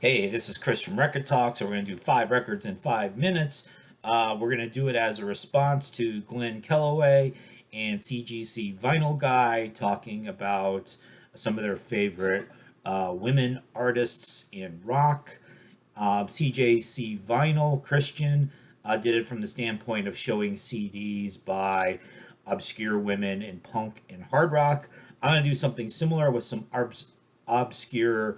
Hey, this is Chris from Rekkid Talk. So we're going to do 5 records in 5 minutes. We're going to do it as a response to Glen, Kellaway, and CGCVinylGuy talking about some of their favorite women artists in rock. CJC Vinyl Christian did it from the standpoint of showing CDs by obscure women in punk and hard rock. I'm going to do something similar with some obscure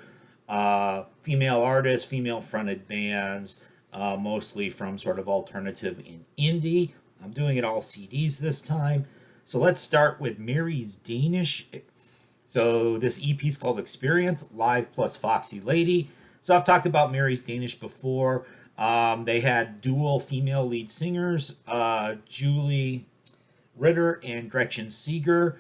female artists, female fronted bands, mostly from sort of alternative and indie. I'm doing it all CDs this time. So let's start with Mary's Danish. So this EP is called Experience, live plus Foxy Lady. So I've talked about Mary's Danish before. They had dual female lead singers, Julie Ritter and Gretchen Seeger.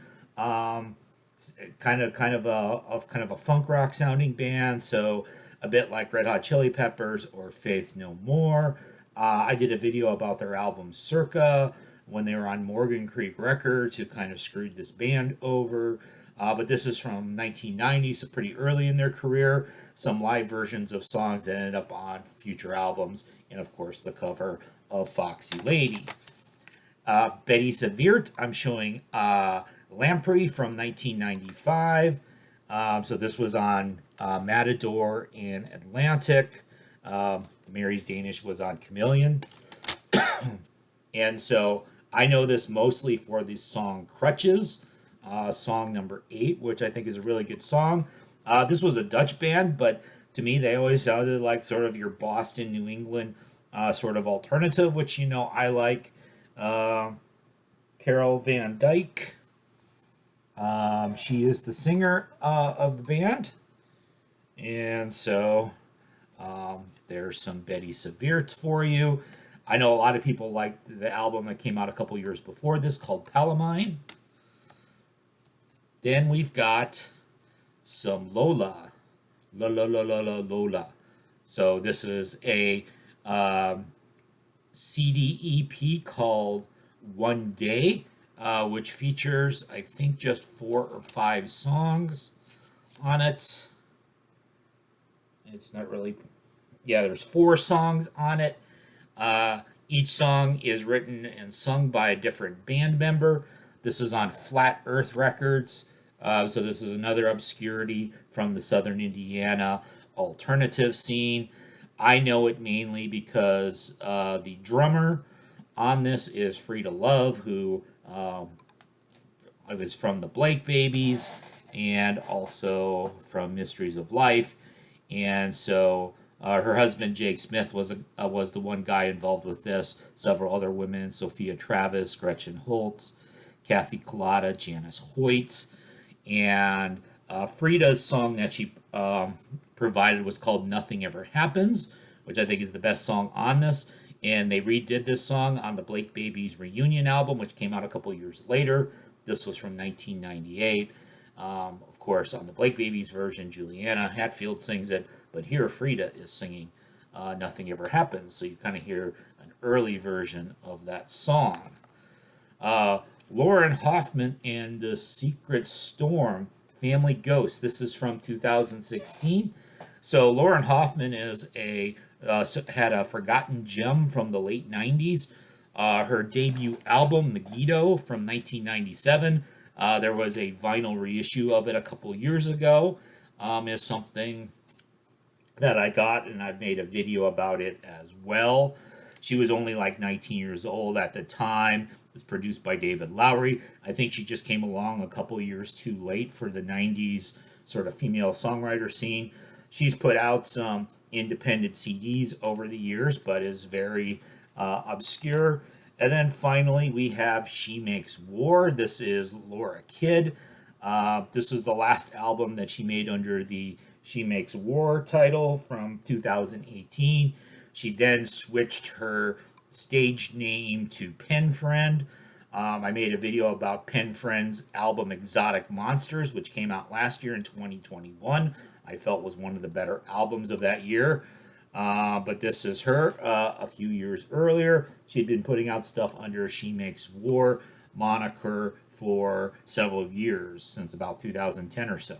Kind of a funk rock sounding band, so a bit like Red Hot Chili Peppers or Faith No More. I did a video about their album Circa when they were on Morgan Creek Records, who kind of screwed this band over. But this is from 1990, so pretty early in their career. Some live versions of songs that ended up on future albums, and of course the cover of Foxy Lady. Betty Seviert, I'm showing Lamprey from 1995. So this was on Matador and Atlantic. Mary's Danish was on Chameleon. And so I know this mostly for the song Crutches, song number 8, which I think is a really good song. This was a Dutch band, but to me they always sounded like sort of your Boston, New England sort of alternative, which I like. Carol Van Dyke. She is the singer of the band. And so there's some Betty Seviert for you. I know a lot of people liked the album that came out a couple years before this called Palamine. Then we've got some Lola. Lola. So this is a CD EP called One Day, which features, I think, just 4 or 5 songs on it. It's not really... Yeah, there's 4 songs on it. Each song is written and sung by a different band member. This is on Flat Earth Records. So this is another obscurity from the Southern Indiana alternative scene. I know it mainly because the drummer on this is Frida Love, who was from the Blake Babies and also from Mysteries of Life. And so her husband, Jake Smith, was the one guy involved with this. Several other women, Sophia Travis, Gretchen Holtz, Kathy Collada, Janice Hoyt. And Frida's song that she provided was called Nothing Ever Happens, which I think is the best song on this. And they redid this song on the Blake Babies Reunion album, which came out a couple years later. This was from 1998. Of course, on the Blake Babies version, Juliana Hatfield sings it, but here Frida is singing Nothing Ever Happens. So you kind of hear an early version of that song. Lauren Hoffman and the Secret Storm, Family Ghost. This is from 2016. So Lauren Hoffman is had a forgotten gem from the late 90s. Her debut album, Megiddo, from 1997. There was a vinyl reissue of it a couple years ago. Is something that I got, and I've made a video about it as well. She was only like 19 years old at the time. It was produced by David Lowery. I think she just came along a couple years too late for the 90s sort of female songwriter scene. She's put out some independent CDs over the years, but is very obscure. And then finally, we have She Makes War. This is Laura Kidd. This is the last album that she made under the She Makes War title from 2018. She then switched her stage name to Pen Friend. I made a video about Pen Friend's album Exotic Monsters, which came out last year in 2021. I felt was one of the better albums of that year. But this is her a few years earlier. She'd been putting out stuff under She Makes War moniker for several years, since about 2010 or so.